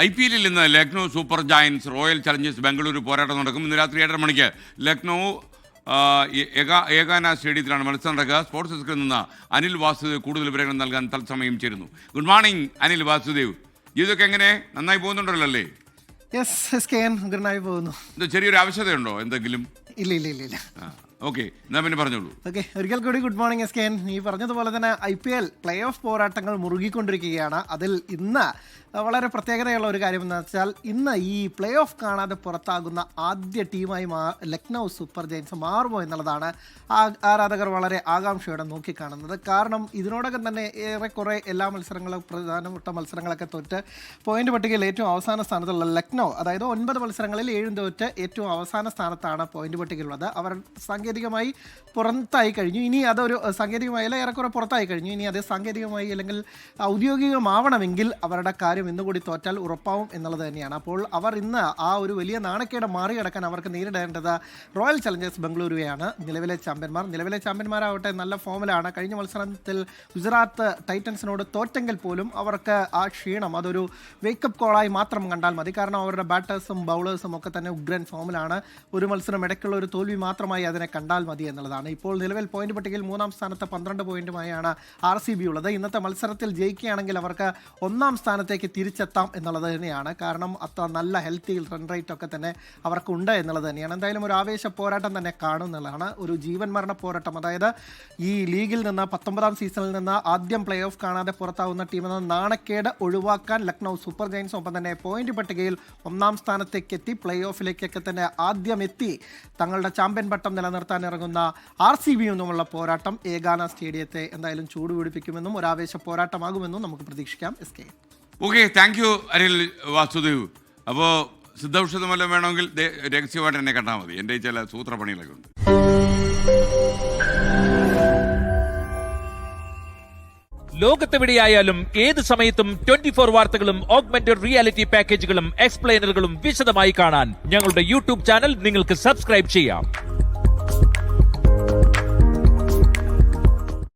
IPL ഇന്ന് Lucknow super giants royal Challengers Bengaluru പോരാട്ടം നടക്കും. ഇന്ന് രാത്രി 7:30 മണിക്ക് ലക്നൗ ഏകാന സ്റ്റേഡിയത്തിലാണ് മത്സരം നടക്കുക. സ്പോർട്സ് ഡെസ്കിൽ നിന്ന് അനിൽ വാസുദേവ് കൂടുതൽ വിവരങ്ങൾ നൽകാൻ തത്സമയം ചേരുന്നു. Good morning Anil Vasudev. ഇതൊക്കെ എങ്ങനെ നന്നായി പോകുന്നുണ്ടല്ലോ അല്ലേ? ഗുഡനായി പോകുന്നു. ചെറിയൊരു ആവശ്യതയുണ്ടോ എന്തെങ്കിലും? ഇല്ല. ഓക്കെ, എന്നാ പിന്നെ പറഞ്ഞോളൂ. ഓക്കെ, ഒരിക്കൽ കൂടി ഗുഡ് മോർണിംഗ് SKN. ഈ പറഞ്ഞതുപോലെ തന്നെ IPL പ്ലേ ഓഫ് പോരാട്ടങ്ങൾ മുറുകിക്കൊണ്ടിരിക്കുകയാണ്. അതിൽ ഇന്ന് വളരെ പ്രത്യേകതയുള്ള ഒരു കാര്യം എന്ന് വെച്ചാൽ ഇന്ന് ഈ പ്ലേ ഓഫ് കാണാതെ പുറത്താകുന്ന ആദ്യ ടീമായി ലക്നൗ സൂപ്പർ ജയൻസ് മാറുമോ എന്നുള്ളതാണ് ആരാധകർ വളരെ ആകാംക്ഷയോടെ നോക്കിക്കാണുന്നത്. കാരണം ഇതിനോടകം തന്നെ ഏറെക്കുറെ എല്ലാ മത്സരങ്ങളും പ്രധാനപ്പെട്ട മത്സരങ്ങളൊക്കെ തോറ്റ് പോയിന്റ് പട്ടികയിൽ ഏറ്റവും അവസാന സ്ഥാനത്തുള്ള ലക്നൗ, അതായത് 9 മത്സരങ്ങളിൽ 7 തോറ്റ് ഏറ്റവും അവസാന സ്ഥാനത്താണ് പോയിന്റ് പട്ടികയിലുള്ളത്. അവർ സാങ്കേതികമായി പുറത്തായി കഴിഞ്ഞു. ഇനി അതൊരു സാങ്കേതികമായല്ല, ഏറെക്കുറെ പുറത്തായി കഴിഞ്ഞു. ഇനി അത് സാങ്കേതികമായി അല്ലെങ്കിൽ ഔദ്യോഗികമാവണമെങ്കിൽ അവരുടെ കാര്യം ഇന്നുകൂടി തോറ്റാൽ ഉറപ്പാവും എന്നുള്ളത് തന്നെയാണ്. അപ്പോൾ അവർ ഇന്ന് ആ ഒരു വലിയ നാണക്കേട് മറികടക്കാൻ അവർക്ക് നേരിടേണ്ടത് റോയൽ ചലഞ്ചേഴ്സ് ബംഗളൂരുവെയാണ്, നിലവിലെ ചാമ്പ്യന്മാർ. നിലവിലെ ചാമ്പ്യന്മാരാവട്ടെ നല്ല ഫോമിലാണ്. കഴിഞ്ഞ മത്സരത്തിൽ ഗുജറാത്ത് ടൈറ്റൻസിനോട് തോറ്റെങ്കിൽ പോലും അവർക്ക് ആ ക്ഷീണം അതൊരു വേക്കപ്പ് കോളായി മാത്രം കണ്ടാൽ മതി. കാരണം അവരുടെ ബാറ്റേഴ്സും ബൗളേഴ്സും ഒക്കെ തന്നെ ഉഗ്രൻ ഫോമിലാണ്. ഒരു മത്സരം ഇടയ്ക്കുള്ള ഒരു തോൽവി മാത്രമായി അതിനെ കണ്ടാൽ മതി എന്നുള്ളതാണ്. ഇപ്പോൾ നിലവിൽ പോയിന്റ് പട്ടികയിൽ 3-ാം സ്ഥാനത്ത് 12 പോയിന്റുമായാണ് RCB ഉള്ളത്. ഇന്നത്തെ മത്സരത്തിൽ ജയിക്കുകയാണെങ്കിൽ അവർക്ക് 1-ാം സ്ഥാനത്തേക്ക് തിരിച്ചെത്താം എന്നുള്ളത് തന്നെയാണ്. കാരണം അത്ര നല്ല ഹെൽത്തി റൺ റേറ്റ് ഒക്കെ തന്നെ അവർക്കുണ്ട് എന്നുള്ളത് തന്നെയാണ്. എന്തായാലും ഒരു ആവേശ പോരാട്ടം തന്നെ കാണുന്നതാണ്. ഒരു ജീവൻ മരണ പോരാട്ടം. അതായത് ഈ ലീഗിൽ നിന്ന് 19-ാം സീസണിൽ നിന്ന് ആദ്യം പ്ലേ ഓഫ് കാണാതെ പുറത്താവുന്ന ടീമെന്ന നാണക്കേട് ഒഴിവാക്കാൻ ലക്നൗ സൂപ്പർ ജയൻസ് ഒപ്പം തന്നെ പോയിന്റ് പട്ടികയിൽ 1-ാം സ്ഥാനത്തേക്ക് എത്തി പ്ലേ ഓഫിലേക്കൊക്കെ തന്നെ ആദ്യം എത്തി തങ്ങളുടെ ചാമ്പ്യൻ പട്ടം നിലനിർത്താൻ ഇറങ്ങുന്ന RCB യുമുള്ള പോരാട്ടം ഏകാന സ്റ്റേഡിയത്തെ എന്തായാലും ചൂടുപിടിപ്പിക്കുമെന്നും ഒരു ആവേശ പോരാട്ടമാകുമെന്നും നമുക്ക് പ്രതീക്ഷിക്കാം. Okay, thank you Anil Vasudev. അപ്പോൾ സിദ്ധൌഷധം വല്ലതും വേണമെങ്കിൽ രഹസ്യമായിട്ട് എന്നെ കണ്ടാൽ മതി. എൻ്റെ ചില സൂത്രപ്പണികളൊക്കെ ഉണ്ട്. ലോകത്തെവിടെയായാലും ഏത് സമയത്തും 24 വാർത്തകളും ഓഗ്മെന്റഡ് റിയാലിറ്റി പാക്കേജുകളും എക്സ്പ്ലെയിനറുകളും വിശദമായി കാണാൻ ഞങ്ങളുടെ YouTube ചാനൽ നിങ്ങൾക്ക് സബ്സ്ക്രൈബ് ചെയ്യാം.